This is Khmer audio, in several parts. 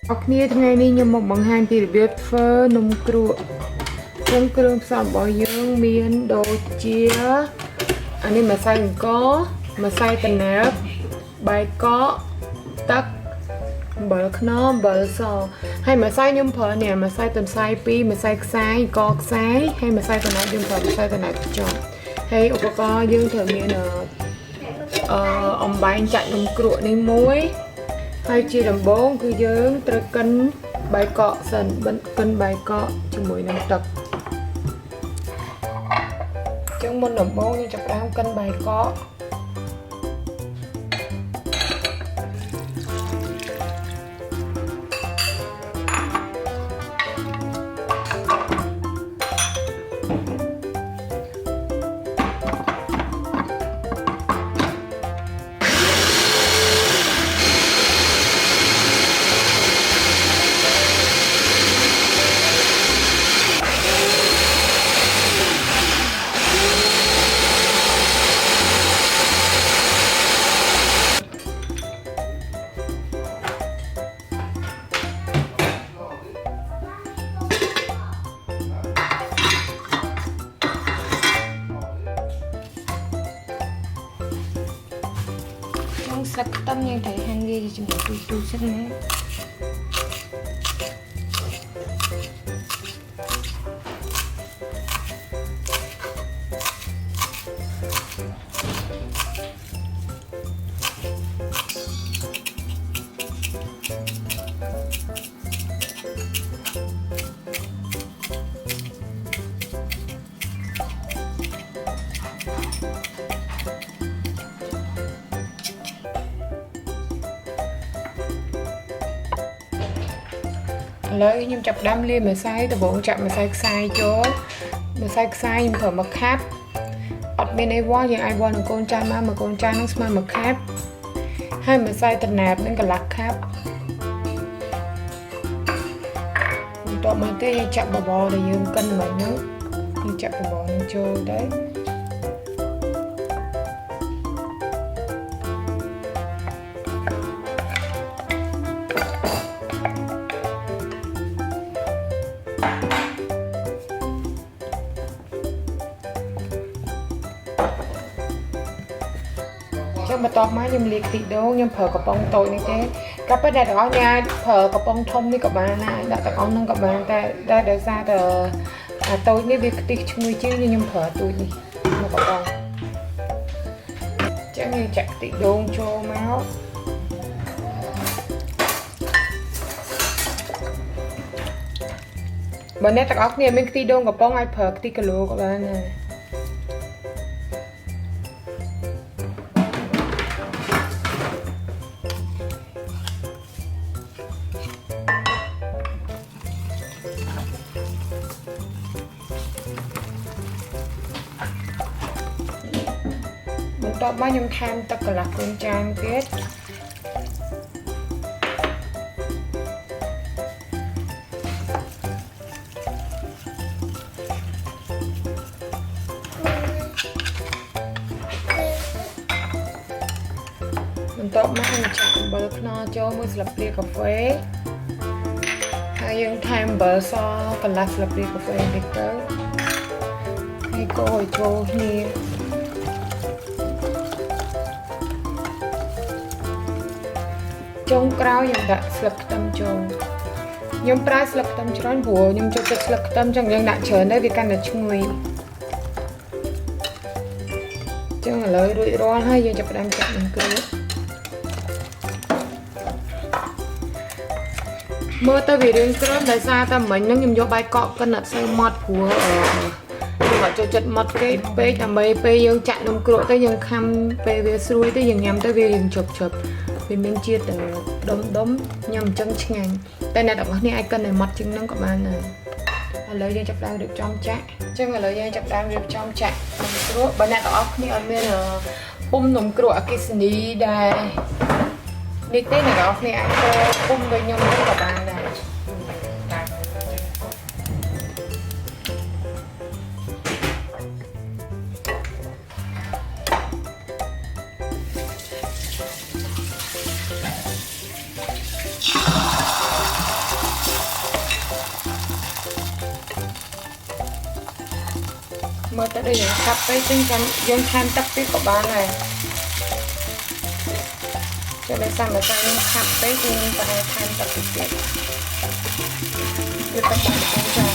គ្នាថ្ងៃនេះខ្ញុំមកបង្ហាញពីរបៀបធ្វើនំគ្រក់គ្រឿងផ្សំរបស់យើងមានដូចជាអានេះម្សៅអង្គរម្សៅត្នោតបាយកកទឹកអំបិលខ្នុរអំបិលសហើយម្សៅខ្ញុំប្រើនេះម្សៅទន្សាយ2ម្សៅខ្សាយកខ្សាយហើយម្សៅត្នោតយើងប្រើម្សៅត្នោតខ្ចប់ហើយឧបករណ៍យើងត្រូវមានអំបែងចាក់នំគ្រក់នេះមួយហើយជាដំបូងគឺយើងត្រូវកិនបាយកកសិនកិនបាយកកជាមួយនឹងទឹកចឹងមុនដំបូងយើងចាប់ផ្ដើមកិនបាយកកស្លឹកខ្ទឹមយើងត្រូវហាន់វាជាមួយទូសិនណាឥឡូវខ្ញុំចាប់ដាំលាយម្សៅដំបូងចាក់ម្សៅខ្សាយចូលម្សៅខ្សាយខ្ញុំប្រើមួយខាប់អត់មានអីវល់យើងអាចវល់នឹងកូនចានមកមួយកូនចាននឹងស្មើមួយខាប់ហើយម្សៅត្នោតនឹងកន្លះខាប់បន្ទាប់មកទៀតយើងចាក់បបរដែលយើងកិនមិញហ្នឹងយើងចាក់បបរនឹងចូលទៅចឹងបន្ទាប់មកខ្ញុំលាយខ្ទិះដូងខ្ញុំប្រើកំប៉ុងតូចនេះទេក៏ប៉ុន្តែទាំងអស់ញ៉ាំប្រើកំប៉ុងធំនេះក៏បានដែរដាក់ទាំងអស់នឹងក៏បានតែដោយសារតែអាតូចនេះវាខ្ទិះឈ្ងុយជាងខ្ញុំប្រើទូចនេះមកកំប៉ុងចឹងយើងចាក់ខ្ទិះដូងចូលមកបើអ្នកទាំងអស់គ្នាមានខ្ទិះដូងកំប៉ុងអាចប្រើខ្ទិះគីឡូក៏បានដែរបន្ទាប់មកខ្ញុំថែមទឹកកន្លះកូនចានទៀតបន្ទាប់មកខ្ញុំចាក់អំបិលខ្នុរចូល1ស្លាបព្រាកាហ្វេហើយយើងថែមអំបិលសកន្លះស្លាបព្រាកាហ្វេបន្តិចទៅហើយកូរឲ្យចូលគ្នាចុងក្រោយខ្ញុំដាក់ស្លឹកខ្ទឹមចូលខ្ញុំប្រើស្លឹកខ្ទឹមច្រើនព្រោះខ្ញុំចូលចិត្តស្លឹកខ្ទឹមចឹងយើងដាក់ច្រើនទៅវាកាន់តែឈ្ងុយចឹងឥឡូវរួចរាល់ហើយយើងចាប់ផ្ដើមចាក់នំគ្រក់មើលទៅវារៀងក្រើមដោយសារតែមិញហ្នឹងខ្ញុំយកបាយកកកិនអត់សូវម៉ត់ព្រោះខ្ញុំអត់ចូលចិត្តម៉ត់ពេកដើម្បីពេលយើងចាក់នំគ្រក់ទៅយើងខាំពេលវាស្រួយទៅយើងញ៉ាំទៅវារៀងជប់វាមានជាតិដុំញ៉ាំអញ្ចឹងឆ្ងាញ់តែអ្នកទាំងអស់គ្នាអាចកិនឲ្យម៉ត់ជាងហ្នឹងក៏បានដែរឥឡូវយើងចាប់ផ្ដើមរៀបចំចាក់អញ្ចឹងឥឡូវយើងចាប់ផ្ដើមរៀបចំចាក់នំគ្រក់បើអ្នកទាំងអស់គ្នាអត់មានពុំនំគ្រក់អគ្គិសនីដែរនេះទេអ្នកទាំងអស់គ្នាអាចធ្វើពុំដូចខ្ញុំក៏បានដែរ ឥ មើលទៅដូចយើងខាប់ពេកចឹងចាំយើងថែមទឹកទៀតក៏បានដែរចាំតែសាំម្សៅយើងខាប់ពេកយើងក៏អាចថែមទឹកទៀតទៀតទឹកបានចឹងចា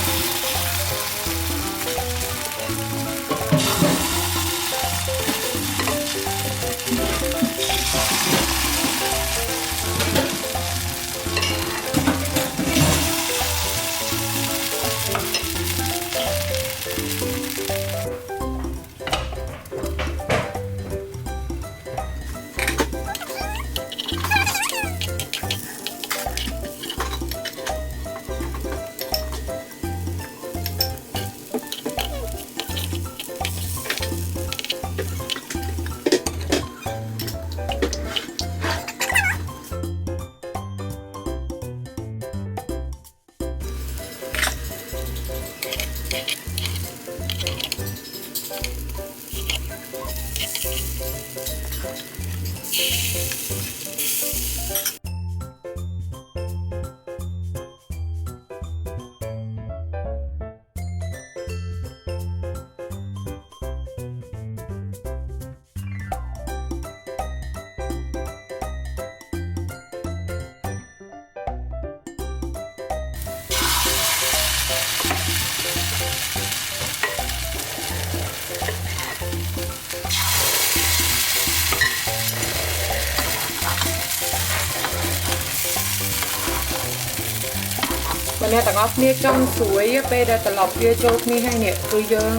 អ្នកទាំងអស់គ្នាចង់ស្រួយពេលដែលត្រឡប់វាចូលគ្នាហើយនេះគឺយើង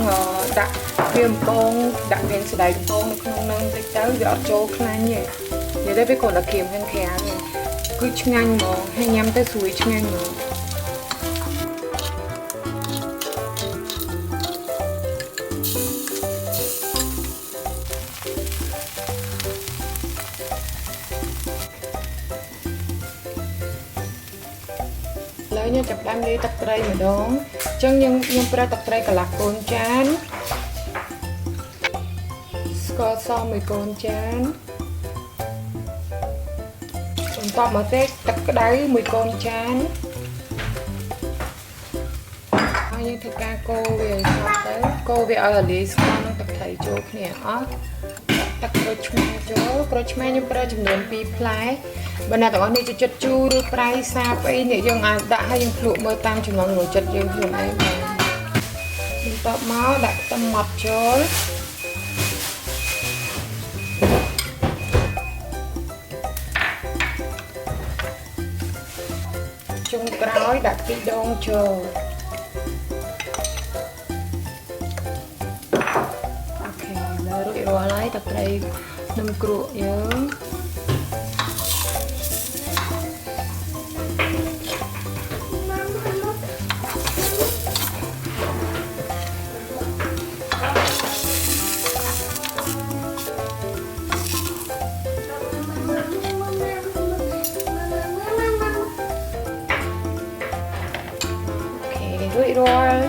ដាក់វាអំពងដាក់មានស្បែកអំពងនៅក្នុងនឹងតិចទៅវាអត់ចូលខ្លាញ់ទេនិយាយទៅវាគ្រាន់តែក្រៀមខាងក្រៅគឺឆ្ងាញ់ហ្មងហើយញ៉ាំទៅស្រួយឆ្ងាញ់ហ្មងខ្ញុំចាប់បានលាយទឹកត្រីម្ដងអញ្ចឹងខ្ញុំប្រើទឹកត្រីកន្លះកូនចានស្ករស1កូនចានបន្ទាប់មកទៀតទឹកក្តៅ1កូនចានហើយយើងធ្វើការកូរវាឲ្យសព្វទៅកូរវាឲ្យរលាយស្ករនិងទឹកត្រីចូលគ្នាអស់ទឹកក្រូចឆ្មាចូលក្រូចឆ្មាខ្ញុំប្រើចំនួន2ផ្លែបើអ្នកទាំងអស់នេះចូលចិត្តជូរឬប្រៃសាបអីនេះយើងអាចដាក់ឲ្យយើងភ្លក់មើលតាមចំណង់ចិត្តយើងខ្លួនឯងបានបន្ទាប់មកដាក់ខ្ទឹមម៉ត់ចូលចុងក្រោយដាក់ខ្ទិះដូងចូលអូខេលើរួចរាល់ហើយទឹកត្រីនំគ្រក់យើងរួចរាល់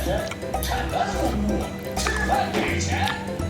身，产德的父母，吃饭给钱。